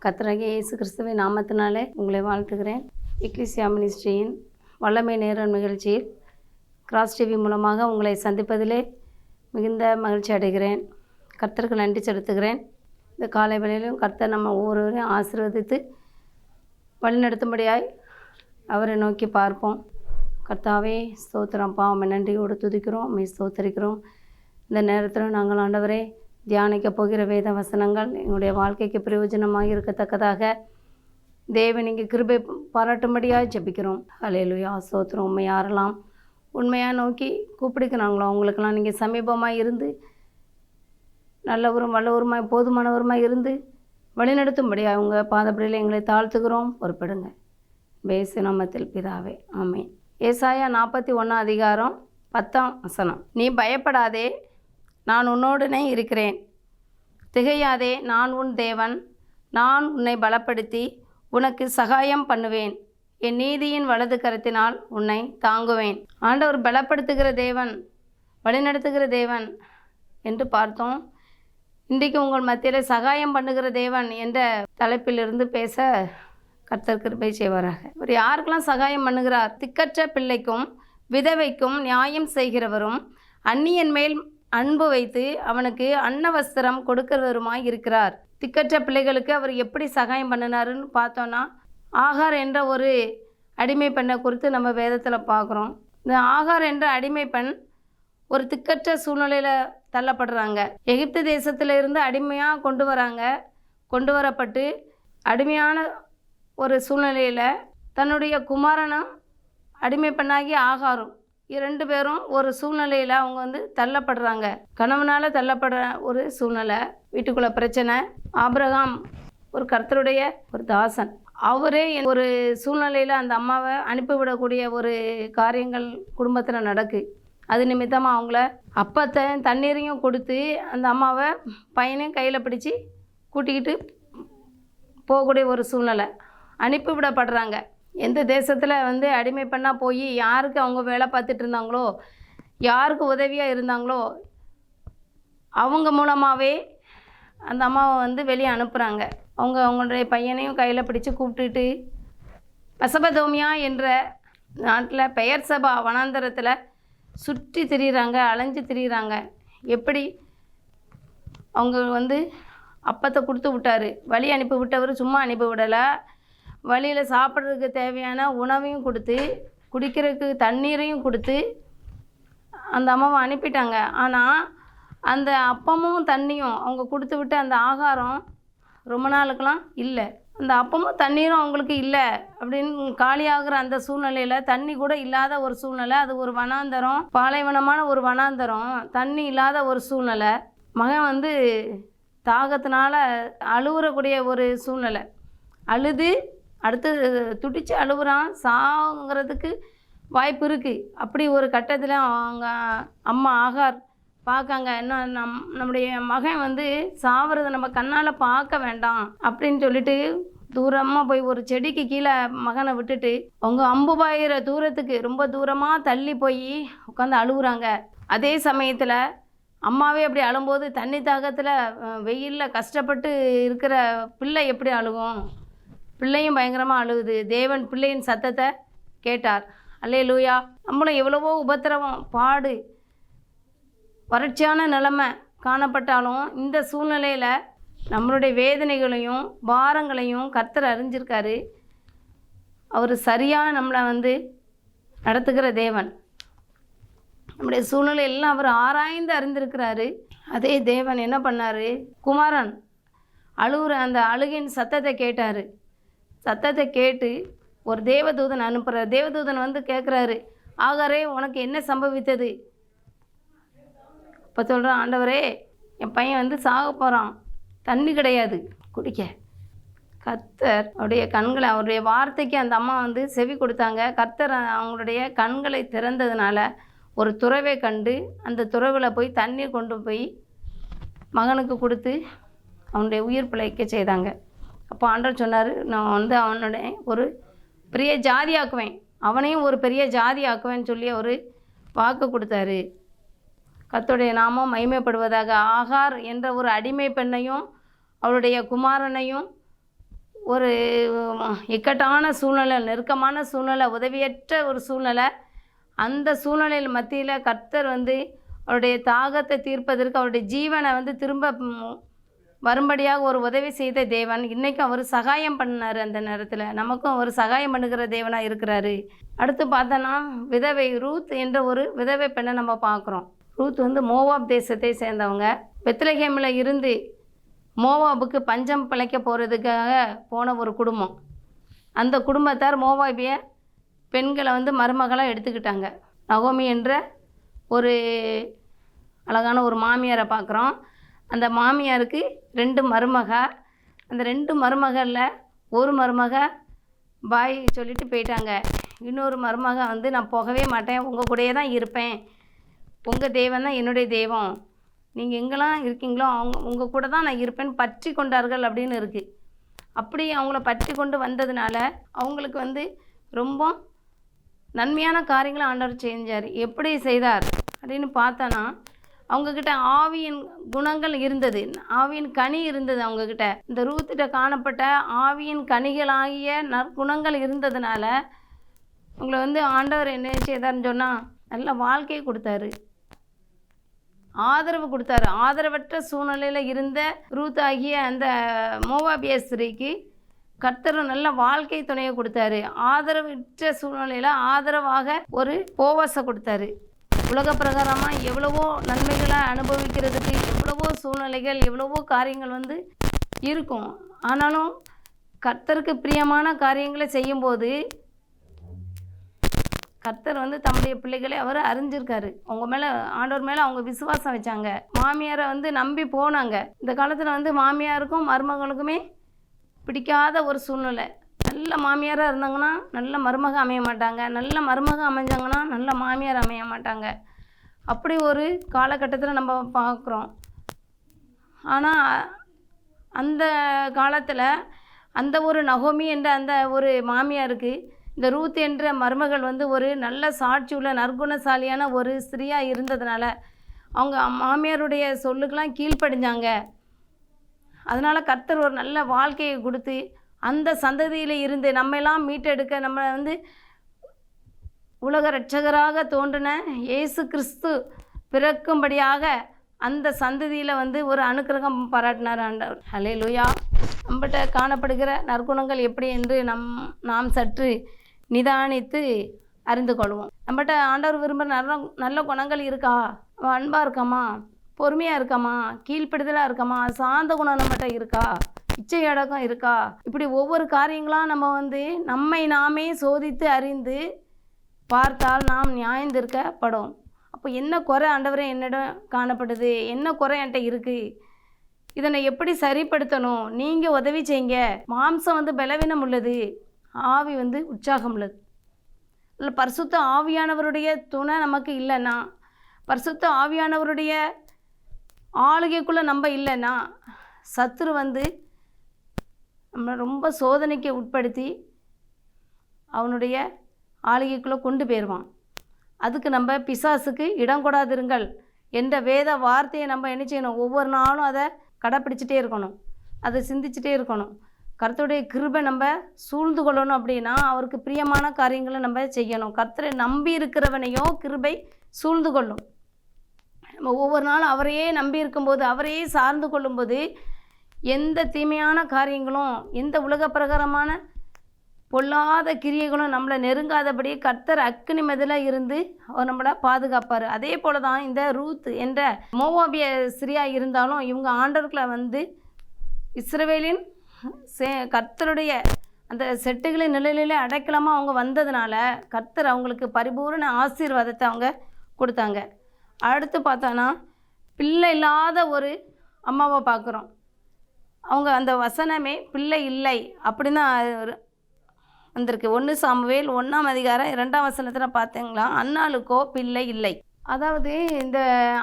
கர்த்தராகிய இயேசு கிறிஸ்துவின் நாமத்தினாலே உங்களை வாழ்த்துகிறேன். எக்லிசியா மினிஸ்ட்ரியின் வல்லமை நேரம் நிகழ்ச்சியில் கிராஸ் டிவி மூலமாக உங்களை சந்திப்பதிலே மிகுந்த மகிழ்ச்சி அடைகிறேன். கர்த்தருக்கு நன்றி செலுத்துகிறேன். இந்த காலை வேளையிலும் கர்த்தர் நம்ம ஒவ்வொருவரையும் ஆசீர்வதித்து வழிநடத்தும்படியாய் அவரை நோக்கி பார்ப்போம். கர்த்தாவே ஸ்தோத்திரம்ப்பா, உம்மை நன்றியோடு துதிக்கிறோம், உம்மை ஸ்தோத்திரிக்கிறோம். இந்த நேரத்தில் நாங்கள் ஆண்டவரே தியானிக்க போகிற வேத வசனங்கள் எங்களுடைய வாழ்க்கைக்கு பிரயோஜனமாக இருக்கத்தக்கதாக தேவன் இங்கே கிருபை பாராட்டும்படியாக ஜெபிக்கிறோம். அல்லேலூயா, ஸ்தோத்திரம். உண்மை யாரெல்லாம் உண்மையாக நோக்கி கூப்பிடுக்கிறாங்களோ அவங்களுக்கெல்லாம் நீங்கள் சமீபமாக இருந்து நல்லவரும் வல்லவருமாய் போதுமானவருமாய் இருந்து வழிநடத்தும்படியாக அவங்க பாதப்படியில் எங்களை தாழ்த்துகிறோம். பொறுப்படுங்க பேசு நாமத்தில் பிதாவே, ஆமென். ஏசாயா 41 அதிகாரம் 10 வசனம். நீ பயப்படாதே, நான் உன்னோடனே இருக்கிறேன். திகையாதே, நான் உன் தேவன். நான் உன்னை பலப்படுத்தி உனக்கு சகாயம் பண்ணுவேன். என் நீதியின் வலது கரத்தினால் உன்னை தாங்குவேன். ஆண்டவர் பலப்படுத்துகிற தேவன், வழிநடத்துகிற தேவன் என்று பார்த்தோம். இன்றைக்கு உங்கள் மத்தியில் சகாயம் பண்ணுகிற தேவன் என்ற தலைப்பிலிருந்து பேச கர்த்தர் கிருபை செய்வாராக. இவர் யாருக்கெல்லாம் சகாயம் பண்ணுகிறார்? திக்கற்ற பிள்ளைக்கும் விதவைக்கும் நியாயம் செய்கிறவரும் அந்நியன் மேல் அன்பு வைத்து அவனுக்கு அன்னவஸ்திரம் கொடுக்கிறவருமாய் இருக்கிறார். திக்கற்ற பிள்ளைகளுக்கு அவர் எப்படி சகாயம் பண்ணினாருன்னு பார்த்தோன்னா, ஆகார் என்ற ஒரு அடிமை பெண்ணை குறித்து நம்ம வேதத்தில் பார்க்குறோம். இந்த ஆகார் என்ற அடிமை பெண் ஒரு திக்கற்ற சூழ்நிலையில் தள்ளப்படுறாங்க. எகிப்து தேசத்தில் இருந்து அடிமையாக கொண்டு வரப்பட்டு அடிமையான ஒரு சூழ்நிலையில் தன்னுடைய குமாரனும் அடிமை பெண்ணாகி ஆகாரும் 2 பேரும் ஒரு சூழ்நிலையில் அவங்க தள்ளப்படுறாங்க. கணவனால் தள்ளப்படுற ஒரு சூழ்நிலை, வீட்டுக்குள்ளே பிரச்சனை. ஆபிரகாம் ஒரு கர்த்தருடைய ஒரு தாசன், அவரே ஒரு சூழ்நிலையில் அந்த அம்மாவை அனுப்பிவிடக்கூடிய ஒரு காரியங்கள் குடும்பத்தில் நடக்கு. அது நிமித்தமாக அவங்கள அப்பத்தை தண்ணீரையும் கொடுத்து அந்த அம்மாவை பையனையும் கையில் பிடிச்சி கூட்டிக்கிட்டு போகக்கூடிய ஒரு சூழ்நிலை, அனுப்பிவிடப்படுறாங்க. எந்த தேசத்தில் அடிமை பண்ணால் போய் யாருக்கு அவங்க வேலை பார்த்துட்டு இருந்தாங்களோ, யாருக்கு உதவியாக இருந்தாங்களோ அவங்க மூலமாகவே அந்த அம்மாவை வெளியே அனுப்புகிறாங்க. அவங்களுடைய பையனையும் கையில் பிடிச்சி கூப்பிட்டுட்டு மெசபதோமியா என்ற நாட்டில் பெயர் சபா வனாந்தரத்தில் சுற்றி திரியிறாங்க, அலைஞ்சு திரியிறாங்க. எப்படி அவங்க அப்பத்தை கொடுத்து விட்டார். வழி அனுப்பி விட்டவர் சும்மா அனுப்பி விடலை. வழியில் சாப்பிட்றதுக்கு தேவையான உணவையும் கொடுத்து, குடிக்கிறதுக்கு தண்ணீரையும் கொடுத்து அந்த அம்மாவை அனுப்பிட்டாங்க. ஆனால் அந்த அப்பமும் தண்ணியும் அவங்க கொடுத்து விட்டு அந்த ஆகாரம் ரொம்ப நாளுக்கெல்லாம் இல்லை. அந்த அப்பமும் தண்ணீரும் அவங்களுக்கு இல்லை அப்படின்னு காலியாகிற அந்த சூழ்நிலையில், தண்ணி கூட இல்லாத ஒரு சூழ்நிலை. அது ஒரு வனாந்தரம், பாலைவனமான ஒரு வனாந்தரம், தண்ணி இல்லாத ஒரு சூழ்நிலை. மகன் தாகத்தினால அழுவுறக்கூடிய ஒரு சூழ்நிலை. அழுது அடுத்து துடித்து அழுகுறான். சாகிறதுக்கு வாய்ப்பு இருக்குது. அப்படி ஒரு கட்டத்தில் அவங்க அம்மா ஆகார் பார்க்காங்க, இன்னும் நம்முடைய மகன் சாவறதை நம்ம கண்ணால் பார்க்க வேண்டாம் அப்படின்னு சொல்லிட்டு தூரமாக போய் ஒரு செடிக்கு கீழே மகனை விட்டுட்டு அவங்க அம்பு பாயிற தூரத்துக்கு ரொம்ப தூரமாக தள்ளி போய் உட்காந்து அழுகுறாங்க. அதே சமயத்தில் அம்மாவே அப்படி அழும்போது தண்ணி தாகத்தில் வெயிலில் கஷ்டப்பட்டு இருக்கிற பிள்ளை எப்படி அழுகும்? பிள்ளையும் பயங்கரமாக அழுகுது. தேவன் பிள்ளையின் சத்தத்தை கேட்டார். அல்லேலூயா. நம்மளும் எவ்வளவோ உபத்திரவம், பாடு, வறட்சியான நிலைமை காணப்பட்டாலும் இந்த சூழ்நிலையில் நம்மளுடைய வேதனைகளையும் பாரங்களையும் கர்த்தர் அறிஞ்சிருக்காரு. அவர் சரியாக நம்மளை நடத்துகிற தேவன். நம்முடைய சூழ்நிலையெல்லாம் அவர் ஆராய்ந்து அறிந்திருக்கிறாரு. அதே தேவன் என்ன பண்ணார்? குமாரன் அழுகுற அந்த அழுகின் சத்தத்தை கேட்டார். சத்தத்தை கேட்டு ஒரு தேவதூதன் அனுப்புகிறார். தேவதூதன் கேட்குறாரு, ஆகாரே உனக்கு என்ன சம்பவித்தது? இப்போ சொல்கிறான், ஆண்டவரே என் பையன் சாக போகிறான், தண்ணி கிடையாது குடிக்க. கர்த்தர் அவருடைய கண்களை, அவருடைய வார்த்தைக்கு அந்த அம்மா செவி கொடுத்தாங்க. கர்த்தர் அவங்களுடைய கண்களை திறந்ததுனால ஒரு துறவை கண்டு அந்த துறவில் போய் தண்ணீர் கொண்டு போய் மகனுக்கு கொடுத்து அவனுடைய உயிர் பிழைக்க செய்தாங்க. அப்போ ஆண்டவர் சொன்னார், நான் அவனுடைய ஒரு பெரிய ஜாதி ஆக்குவேன், அவனையும் ஒரு பெரிய ஜாதி ஆக்குவேன்னு சொல்லி அவர் வாக்கு கொடுத்தாரு. கர்த்தருடைய நாமம் மகிமைப்படுவதாக. ஆகார் என்ற ஒரு அடிமை பெண்ணையும் அவளுடைய குமாரனையும் ஒரு இக்கட்டான சூழ்நிலை, நெருக்கமான சூழ்நிலை, உதவியற்ற ஒரு சூழ்நிலை. அந்த சூழ்நிலையில் மத்தியில் கர்த்தர் வந்து அவருடைய தாகத்தை தீர்ப்பதற்கு அவருடைய ஜீவனை வந்து திரும்ப வரும்படியாக ஒரு உதவி செய்த தேவன். இன்றைக்கும் அவர் சகாயம் பண்ணார். அந்த நேரத்தில் நமக்கும் அவர் சகாயம் பண்ணுகிற தேவனாக இருக்கிறாரு. அடுத்து பார்த்தோன்னா விதவை ரூத் என்ற ஒரு விதவை பெண்ணை நம்ம பார்க்குறோம். ரூத் வந்து மோவாப் தேசத்தை சேர்ந்தவங்க. பெத்லகேமில் இருந்து மோவாபுக்கு பஞ்சம் பிழைக்க போகிறதுக்காக போன ஒரு குடும்பம். அந்த குடும்பத்தார் மோவாபிய பெண்களை வந்து மருமகளாக எடுத்துக்கிட்டாங்க. நகோமி என்ற ஒரு அழகான ஒரு மாமியாரை பார்க்குறோம். அந்த மாமியாருக்கு 2 மருமக. அந்த 2 மருமகளில் ஒரு மருமக பாய் சொல்லிட்டு போயிட்டாங்க. இன்னொரு மருமக வந்து நான் போகவே மாட்டேன், உங்கள் கூடயே தான் இருப்பேன், உங்கள் தெய்வம் தான் என்னுடைய தெய்வம், நீங்கள் எங்கெல்லாம் இருக்கீங்களோ உங்கள் கூட தான் நான் இருப்பேன்னு பற்றி கொண்டார்கள் அப்படின்னு இருக்குது. அப்படி அவங்கள பற்றி கொண்டு வந்ததுனால அவங்களுக்கு வந்து ரொம்ப நன்மையான காரியங்களை ஆண்டவர் செஞ்சார். எப்படி செய்தார் அப்படின்னு பார்த்தோன்னா, அவங்கக்கிட்ட ஆவியின் குணங்கள் இருந்தது, ஆவியின் கனி இருந்தது அவங்கக்கிட்ட. இந்த ரூத்திட்ட காணப்பட்ட ஆவியின் கனிகளாகிய நற்குணங்கள் இருந்ததுனால அவங்கள வந்து ஆண்டவர் என்ன செய்தார்னு சொன்னால் நல்ல வாழ்க்கையை கொடுத்தாரு, ஆதரவு கொடுத்தாரு. ஆதரவற்ற சூழ்நிலையில் இருந்த ரூத் ஆகிய அந்த மோவாபிய ஸ்திரீக்கு கர்த்தர் நல்ல வாழ்க்கை துணையை கொடுத்தாரு. ஆதரவற்ற சூழ்நிலையில் ஆதரவாக ஒரு போவாசை கொடுத்தாரு. உலக பிரகாரமாக எவ்வளவோ நன்மைகளை அனுபவிக்கிறதுக்கு எவ்வளவோ சூழ்நிலைகள், எவ்வளவோ காரியங்கள் வந்து இருக்கும். ஆனாலும் கர்த்தருக்கு பிரியமான காரியங்களை செய்யும்போது கர்த்தர் வந்து தம்முடைய பிள்ளைகளை அவர் அறிஞ்சிருக்காரு. அவங்க மேலே, ஆண்டவர் மேலே அவங்க விசுவாசம் வச்சாங்க. மாமியாரை வந்து நம்பி போனாங்க. இந்த காலத்தில் வந்து மாமியாருக்கும் மருமகளுக்குமே பிடிக்காத ஒரு சூழ்நிலை. நல்ல மாமியாராக இருந்தாங்கன்னா நல்ல மருமக அமைய மாட்டாங்க, நல்ல மருமக அமைஞ்சாங்கன்னா நல்ல மாமியார் அமைய மாட்டாங்க. அப்படி ஒரு காலகட்டத்தில் நம்ம பார்க்குறோம். ஆனால் அந்த காலத்தில் அந்த ஒரு நகோமி என்ற அந்த ஒரு மாமியாருக்கு இந்த ரூத் என்ற மருமகள் வந்து ஒரு நல்ல சாட்சி உள்ள நற்குணசாலியான ஒரு ஸ்திரீயாக இருந்ததுனால அவங்க மாமியாருடைய சொல்லுக்கெல்லாம் கீழ்ப்படிஞ்சாங்க. அதனால் கர்த்தர் ஒரு நல்ல வாழ்க்கையை கொடுத்து அந்த சந்ததியில் இருந்து நம்மெல்லாம் மீட்டெடுக்க, நம்ம வந்து உலக இரட்சகராக தோன்றின இயேசு கிறிஸ்து பிறக்கும்படியாக அந்த சந்ததியில் வந்து ஒரு அனுக்கிரகம் பாராட்டினார் ஆண்டவர். ஹல்லேலூயா. நம்மகிட்ட காணப்படுகிற நற்குணங்கள் எப்படி என்று நாம் சற்று நிதானித்து அறிந்து கொள்வோம். நம்மகிட்ட ஆண்டவர் விரும்புகிற நல்ல குணங்கள் இருக்கா? அன்பாக இருக்காமா, பொறுமையாக இருக்காமா, கீழ்ப்படுதலாக இருக்காமா, சாந்த குணம் நம்மகிட்ட இருக்கா, இச்சை அடக்கம் இருக்கா? இப்படி ஒவ்வொரு காரியங்களாக நம்ம வந்து நம்மை நாமே சோதித்து அறிந்து பார்த்தால் நாம் நியாயந்திருக்கப்படும். அப்போ என்ன குறை ஆண்டவரே என்னிடம் காணப்படுது, என்ன குறை என்கிட்ட இருக்குது, இதனை எப்படி சரிப்படுத்தணும், நீங்கள் உதவி செய்யுங்க. மாம்சம் வந்து பலவீனம் உள்ளது, ஆவி வந்து உற்சாகம் உள்ளது. இல்லை பரிசுத்த ஆவியானவருடைய துணை நமக்கு இல்லைன்னா, பரிசுத்த ஆவியானவருடைய ஆளுகைக்குள்ளே நம்ம இல்லைன்னா சத்துரு வந்து நம்ம ரொம்ப சோதனைக்கு உட்படுத்தி அவனுடைய ஆளுகைக்குள்ளே கொண்டு போயிடுவான். அதுக்கு நம்ம பிசாசுக்கு இடம் கொடாதிருங்கள் என்ற வேத வார்த்தையை நம்ம என்ன செய்யணும்? ஒவ்வொரு நாளும் அதை கடைப்பிடிச்சிட்டே இருக்கணும், அதை சிந்திச்சிட்டே இருக்கணும். கர்த்தருடைய கிருபை நம்ம சூழ்ந்து கொள்ளணும். அப்படின்னா அவருக்கு பிரியமான காரியங்களை நம்ம செய்யணும். கர்த்தரை நம்பி இருக்கிறவனையோ கிருபை சூழ்ந்து கொள்ளும். நம்ம ஒவ்வொரு நாளும் அவரையே நம்பி இருக்கும்போது, அவரையே சார்ந்து கொள்ளும்போது எந்த தீமையான காரியங்களும், எந்த உலக பிரகாரமான பொல்லாத கிரியைகளும் நம்மளை நெருங்காதபடி கர்த்தர் அக்கினி மெதில் இருந்து அவர் நம்மளை பாதுகாப்பார். அதே போல தான் இந்த ரூத் என்ற மோவாபிய ஸ்திரியா இருந்தாலும் இவங்க ஆண்டவர்களை வந்து இஸ்ரவேலின் கர்த்தருடைய அந்த செட்டுகளின் நிலையிலே அடைக்கலமாக அவங்க வந்ததுனால கர்த்தர் அவங்களுக்கு பரிபூர்ண ஆசீர்வாதத்தை அவங்க கொடுத்தாங்க. அடுத்து பார்த்தோன்னா பிள்ளை இல்லாத ஒரு அம்மாவை பார்க்குறோம். அவங்க அந்த வசனமே பிள்ளை இல்லை அப்படின்னு தான் வந்திருக்கு. 1 சாமுவேல் 1ஆம் அதிகாரம் 2ஆம் வசனத்தில் பார்த்தீங்களா, அன்னாளுக்கோ பிள்ளை இல்லை. அதாவது இந்த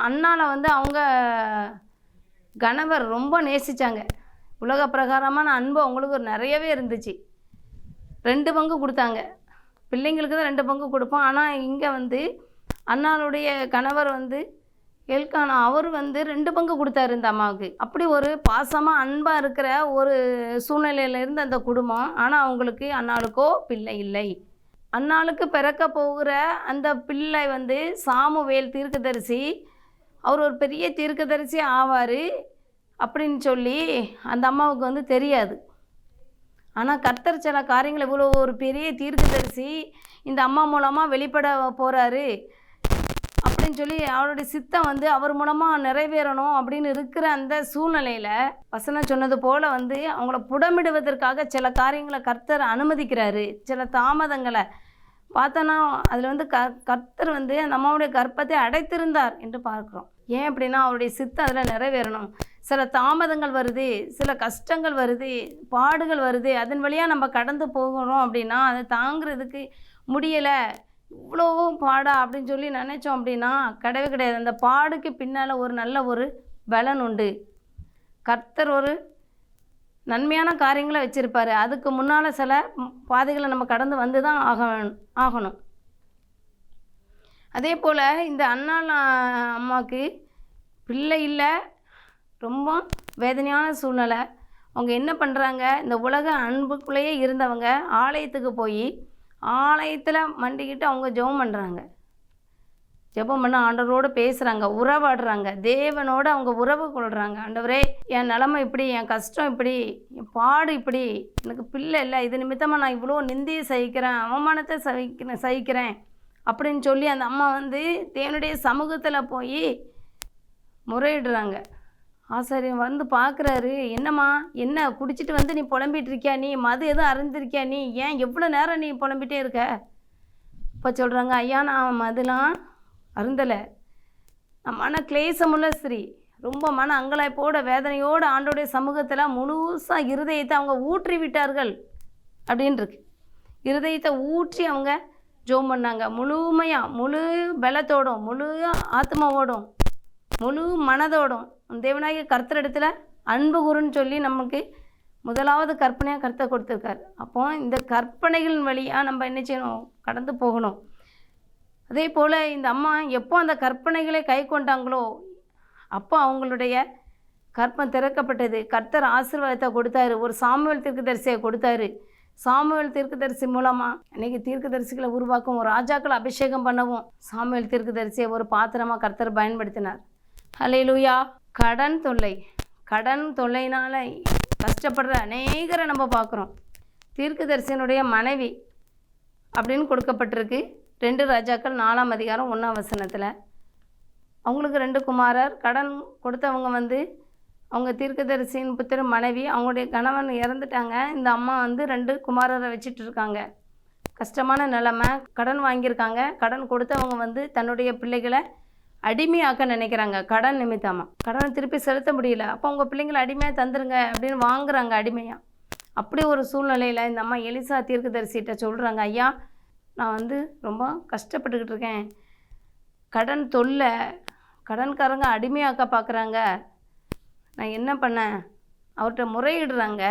அன்னாளை வந்து அவங்க கணவர் ரொம்ப நேசித்தாங்க. உலக பிரகாரமான அன்பு அவங்களுக்கு நிறையவே இருந்துச்சு. 2 பங்கு கொடுத்தாங்க. பிள்ளைங்களுக்கு தான் 2 பங்கு கொடுப்போம். ஆனால் இங்கே வந்து அன்னாளுடைய கணவர் வந்து எல்கானா அவர் 2 பங்கு கொடுத்தாரு இந்த அம்மாவுக்கு. அப்படி ஒரு பாசமாக அன்பாக இருக்கிற ஒரு சூழ்நிலையில் இருந்த அந்த குடும்பம். ஆனால் அவங்களுக்கு அன்னாளுக்கோ பிள்ளை இல்லை. அன்னாளுக்கு பிறக்க போகிற அந்த பிள்ளை சாமுவேல் தீர்க்கதரிசி. அவர் ஒரு பெரிய தீர்க்கதரிசி ஆவார் அப்படின்னு சொல்லி அந்த அம்மாவுக்கு தெரியாது. ஆனால் கர்த்தர் சில காரியங்கள் இவ்வளோ ஒரு பெரிய தீர்க்கதரிசி இந்த அம்மா மூலமாக வெளிப்பட போகிறாரு அப்படின்னு சொல்லி அவருடைய சித்தம் அவர் மூலமாக நிறைவேறணும் அப்படின்னு இருக்கிற அந்த சூழ்நிலையில் வசனம் சொன்னது போல் அவங்கள புடமிடுவதற்காக சில காரியங்களை கர்த்தர் அனுமதிக்கிறாரு. சில தாமதங்களை பார்த்தோன்னா அதில் கர்த்தர் அந்த அம்மாவுடைய கர்ப்பத்தை அடைத்திருந்தார் என்று பார்க்குறோம். ஏன் அப்படின்னா அவருடைய சித்தம் அதில் நிறைவேறணும். சில தாமதங்கள் வருது, சில கஷ்டங்கள் வருது, பாடுகள் வருது. அதன் வழியாக நம்ம கடந்து போகிறோம் அப்படின்னா அதை தாங்கிறதுக்கு முடியலை, இவ்வளோ பாடா அப்படின்னு சொல்லி நினச்சோம் அப்படின்னா கிடையவே கிடையாது. அந்த பாடுக்கு பின்னால் ஒரு நல்ல ஒரு பலன் உண்டு. கர்த்தர் ஒரு நன்மையான காரியங்களை வச்சுருப்பார். அதுக்கு முன்னால் சில பாதைகளை நம்ம கடந்து வந்து தான் ஆகணும். அதே போல் இந்த அன்னாள் அம்மாவுக்கு பிள்ளை இல்லை, ரொம்ப வேதனையான சூழ்நிலை. அவங்க என்ன பண்ணுறாங்க, இந்த உலக அன்புக்குள்ளேயே இருந்தவங்க ஆலயத்துக்கு போய் ஆலயத்தில் மண்டிக்கிட்டு அவங்க ஜெபம் பண்ணுறாங்க. ஜெபம் பண்ண ஆண்டவரோடு பேசுகிறாங்க, உறவாடுறாங்க, தேவனோடு அவங்க உறவு கொள்கிறாங்க. ஆண்டவரே, என் நிலமை இப்படி, என் கஷ்டம் இப்படி, என் பாடு இப்படி, எனக்கு பிள்ளை இல்லை, இது நிமித்தமாக நான் இவ்வளோ நிந்தியை சகிக்கிறேன், அவமானத்தை சகிக்கிறேன் அப்படின்னு சொல்லி அந்த அம்மா தேவனுடைய சமூகத்தில் போய் முறையிடுறாங்க. ஆசாரியன் பார்க்குறாரு, என்னம்மா, என்ன குடிச்சிட்டு நீ புலம்பிகிட்டு இருக்கியா, நீ மது எதுவும் அருந்திருக்கியா, நீ ஏன் எவ்வளோ நேரம் நீ புலம்பிகிட்டே இருக்க? இப்போ சொல்கிறாங்க, ஐயா நான் மதுலாம் அருந்தலை, நான் மன கிளேசமுள்ள ஸ்திரீ, ரொம்ப மன அங்கலாய்ப்போட வேதனையோடு ஆண்டோடைய சமூகத்தில் முழுசாக இருதயத்தை அவங்க ஊற்றி விட்டார்கள் அப்படின்ருக்கு. இருதயத்தை ஊற்றி அவங்க ஜெபம் பண்ணாங்க. முழுமையாக, முழு பலத்தோடும், முழு ஆத்மாவோடும், முழு மனதோடும் தேவனாகிய கர்த்தரிடத்தில் அன்பு கூறுன்னு சொல்லி நமக்கு முதலாவது கற்பனையாக கர்த்தர் கொடுத்துருக்காரு. அப்போ இந்த கற்பனைகளின் வழியாக நம்ம என்ன செய்யணும், கடந்து போகணும். அதே போல் இந்த அம்மா எப்போ அந்த கற்பனைகளை கை கொண்டாங்களோ அப்போ அவங்களுடைய கற்பம் திறக்கப்பட்டது. கர்த்தர் ஆசீர்வாதத்தை கொடுத்தாரு, ஒரு சாமுவேல் தீர்க்கதரிசியை கொடுத்தாரு. சாமுவேல் தீர்க்கதரிசி மூலமாக இன்றைக்கி தீர்க்கதரிசிகளை உருவாக்கும், ஒரு ராஜாக்களை அபிஷேகம் பண்ணவும் சாமுவேல் தீர்க்கதரிசியை ஒரு பாத்திரமாக கர்த்தர் பயன்படுத்தினார். ஹல்லேலூயா. கடன் தொல்லைனால் கஷ்டப்படுற அநேகரை நம்ம பார்க்குறோம். தீர்க்கதரிசனுடைய மனைவி அப்படின்னு கொடுக்கப்பட்டிருக்கு 2 ராஜாக்கள் 4ஆம் அதிகாரம் 1ஆம் வசனத்தில். அவங்களுக்கு 2 குமாரர். கடன் கொடுத்தவங்க அவங்க தீர்க்கதரிசியின் புத்திர மனைவி, அவங்களுடைய கணவன் இறந்துட்டாங்க. இந்த அம்மா 2 குமாரரை வச்சுட்டு இருக்காங்க. கஷ்டமான நிலைமை, கடன் வாங்கியிருக்காங்க. கடன் கொடுத்தவங்க தன்னுடைய பிள்ளைகளை அடிமையாக்க நினைக்கிறாங்க. கடன் நிமித்தமாக கடனை திருப்பி செலுத்த முடியல. அப்போ உங்கள் பிள்ளைங்களை அடிமையாக தந்துருங்க அப்படின்னு வாங்குறாங்க அடிமையாக. அப்படி ஒரு சூழ்நிலையில் இந்த அம்மா எலிசா தீர்க்கதரிசிகிட்ட சொல்கிறாங்க, ஐயா நான் ரொம்ப கஷ்டப்பட்டுக்கிட்டு இருக்கேன், கடன் தொல்லை, கடன்காரங்க அடிமையாக்க பார்க்குறாங்க, நான் என்ன பண்ணேன்? அவர்கிட்ட முறையிடுறாங்க.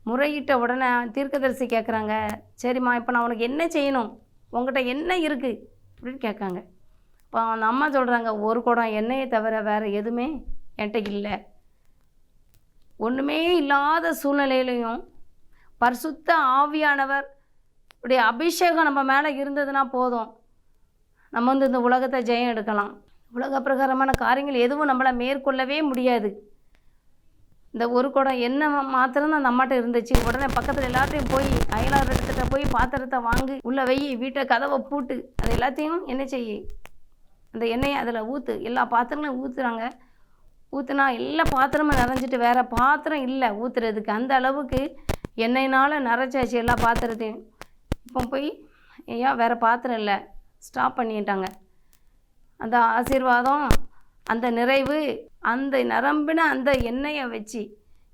முறையிட்ட உடனே தீர்க்கதரிசி கேட்குறாங்க, சரிம்மா இப்போ நான் உனக்கு என்ன செய்யணும், உங்கள்கிட்ட என்ன இருக்குது அப்படின்னு கேட்காங்க. இப்போ அந்த அம்மா சொல்கிறாங்க, ஒரு குடம் எண்ணெயை தவிர வேறு எதுவுமே என்கிட்ட இல்லை. ஒன்றுமே இல்லாத சூழ்நிலையிலையும் பரிசுத்த ஆவியானவர் உடைய அபிஷேகம் நம்ம மேலே இருந்ததுன்னா போதும், நம்ம இந்த உலகத்தை ஜெயம் எடுக்கலாம். உலக பிரகாரமான காரியங்கள் எதுவும் நம்மளை மேற்கொள்ளவே முடியாது. இந்த ஒரு குடம் எண்ணெய் மாத்திரம் தான் அந்த அம்மாட்ட இருந்துச்சு. உடனே பக்கத்தில் எல்லாத்தையும் போய் அயலார் இடத்துட்ட போய் பாத்திரத்தை வாங்கி உள்ளே வை, வீட்டை கதவை பூட்டு, அது எல்லாத்தையும் என்ன செய்ய, அந்த எண்ணெயை அதில் ஊற்று, எல்லா பாத்திரங்களையும் ஊற்றுறாங்க. ஊற்றுனா எல்லா பாத்திரமும் நிறைஞ்சிட்டு வேறு பாத்திரம் இல்லை ஊற்றுறதுக்கு. அந்த அளவுக்கு எண்ணெயினால் நிறைச்சாச்சு எல்லா பாத்திரத்தையும். இப்போ போய் ஐயா வேறு பாத்திரம் இல்லை, ஸ்டாப் பண்ணிட்டாங்க. அந்த ஆசீர்வாதம், அந்த நிறைவு, அந்த நிரம்பின அந்த எண்ணெயை வச்சு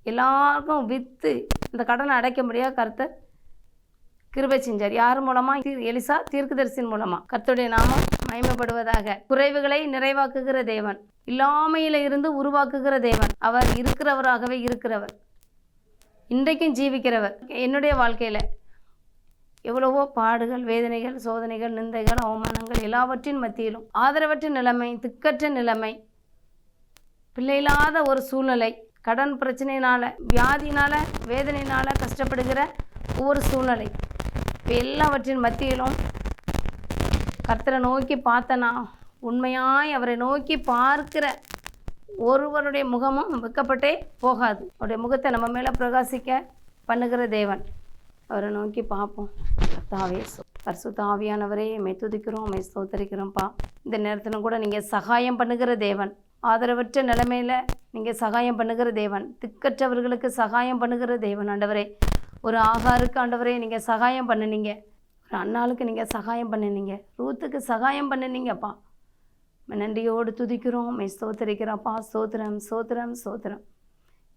எல்லாருக்கும் விற்று அந்த கடனை அடைக்க முடியாத கர்த்தர் கிருபை செஞ்சார். யார் மூலமாக? எலிசா தீர்க்கதரிசியின் மூலமாக. கர்த்தருடைய நாமம் மகிமைப்படுவதாக. குறைவுகளை நிறைவாக்குகிற தேவன், இல்லாமையில் இருந்து உருவாக்குகிற தேவன், அவர் இருக்கிறவராகவே இருக்கிறவர், இன்றைக்கும் ஜீவிக்கிறவர். என்னுடைய வாழ்க்கையில் எவ்வளவோ பாடுகள், வேதனைகள், சோதனைகள், நிந்தைகள், அவமானங்கள் எல்லாவற்றின் மத்தியிலும் ஆதரவற்ற நிலைமை, திக்கற்ற நிலைமை, பிள்ளை இல்லாத ஒரு சூழ்நிலை, கடன் பிரச்சனையினால், வியாதினால், வேதனையினால் கஷ்டப்படுகிற ஒவ்வொரு சூழ்நிலை, இப்போ எல்லாவற்றின் மத்தியிலும் கர்த்தரை நோக்கி பார்த்தனா, உண்மையாய் அவரை நோக்கி பார்க்கிற ஒருவருடைய முகமும் வெட்கப்பட்டே போகாது. அவருடைய முகத்தை நம்ம மேலே பிரகாசிக்க பண்ணுகிற தேவன். அவரை நோக்கி பார்ப்போம். கர்த்தாவே, பரிசுத்த ஆவியானவரே, மெய் துதிக்கிறோம், மெய் ஸ்தோத்தரிக்கிறோம்ப்பா. இந்த நேரத்திலும் கூட நீங்கள் சகாயம் பண்ணுகிற தேவன். ஆதரவற்ற நிலைமையில் நீங்கள் சகாயம் பண்ணுகிற தேவன். திக்கற்றவர்களுக்கு சகாயம் பண்ணுகிற தேவன். ஆண்டவரே, ஒரு ஆகாருக்கு ஆண்டவரே நீங்கள் சகாயம் பண்ணினீங்க. ஒரு அண்ணாளுக்கு நீங்கள் சகாயம் பண்ணினீங்க. ரூத்துக்கு சகாயம் பண்ணினீங்கப்பா. நன்றியோடு துதிக்கிறோம், மெய் ஸ்தோத்தரிக்கிறோம்ப்பா. சோத்திரம், சோத்திரம், சோத்திரம்.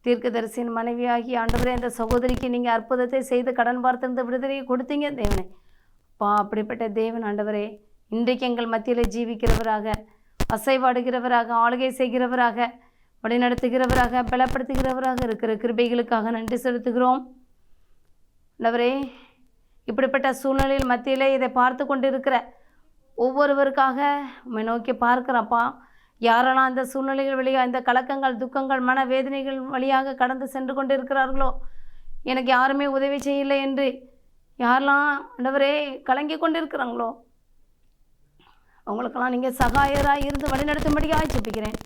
தீர்க்கதரிசியின் மனைவியாகி ஆண்டவரே, இந்த சகோதரிக்கு நீங்கள் அற்புதத்தை செய்து கடன் பார்த்திருந்த விடுதலையை கொடுத்தீங்க தேவனே. அப்படிப்பட்ட தேவன் ஆண்டவரே, இன்றைக்கு எங்கள் மத்தியில் ஜீவிக்கிறவராக, அசைவாடுகிறவராக, ஆளுகை செய்கிறவராக, வழிநடத்துகிறவராக, பலப்படுத்துகிறவராக இருக்கிற கிருபைகளுக்காக நன்றி செலுத்துகிறோம். ஆண்டவரே, இப்படிப்பட்ட சூழ்நிலையில் மத்தியிலே இதை பார்த்து கொண்டிருக்கிற ஒவ்வொருவருக்காக உம்மை நோக்கி பார்க்குறப்பா. யாரெல்லாம் அந்த சூழ்நிலைகள் வழியாக, இந்த கலக்கங்கள், துக்கங்கள், மனவேதனைகள் வழியாக கடந்து சென்று கொண்டு இருக்கிறார்களோ, எனக்கு யாருமே உதவி செய்யலை என்று யாரெல்லாம் ஆண்டவரே கலங்கி கொண்டு இருக்கிறாங்களோ, அவங்களுக்கெல்லாம் நீங்கள் சகாயராக இருந்து வழிநடத்தும்படியாக ஜெபிக்கிறேன்.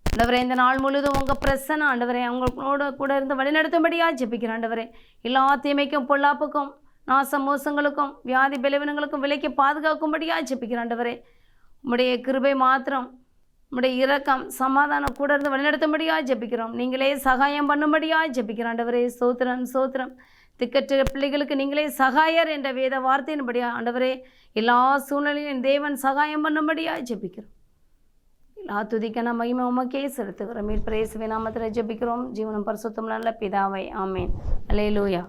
ஆண்டவரே, இந்த நாள் முழுவதும் உங்கள் பிரசன்னம் ஆண்டவரே அவங்களோட கூட இருந்து வழிநடத்தும்படியாக ஜெபிக்கிறேன். ஆண்டவரே, எல்லா தீமைக்கும், பொல்லாப்புக்கும், நாச மோசங்களுக்கும், வியாதி பலவீனங்களுக்கும் விலைக்கு பாதுகாக்கும்படியாக ஜெபிக்கிறேன். ஆண்டவரே, உம்முடைய கிருபை மாத்திரம், உம்முடைய இரக்கம், சமாதானம் கூட இருந்து வழிநடத்தும்படியாக ஜெபிக்கிறோம். நீங்களே சகாயம் பண்ணும்படியாக ஜெபிக்கிறோம். ஆண்டவரே, ஸ்தோத்திரம், ஸ்தோத்திரம். திக்கற்ற பிள்ளைகளுக்கு நீங்களே சகாயர் என்ற வேத வார்த்தையின்படியாக ஆண்டவரே எல்லா சூழ்நிலையிலும் தேவன் சகாயம் பண்ணும்படியாக ஜெபிக்கிறோம். எல்லா துதிக்கான மகிமை உமக்கே செலுத்துகிறோம். மீட்பர் இயேசுவின் நாமத்தில் ஜெபிக்கிறோம். ஜீவனும் பரிசுத்தமும் நல்ல பிதாவே, ஆமேன். அல்லேலூயா.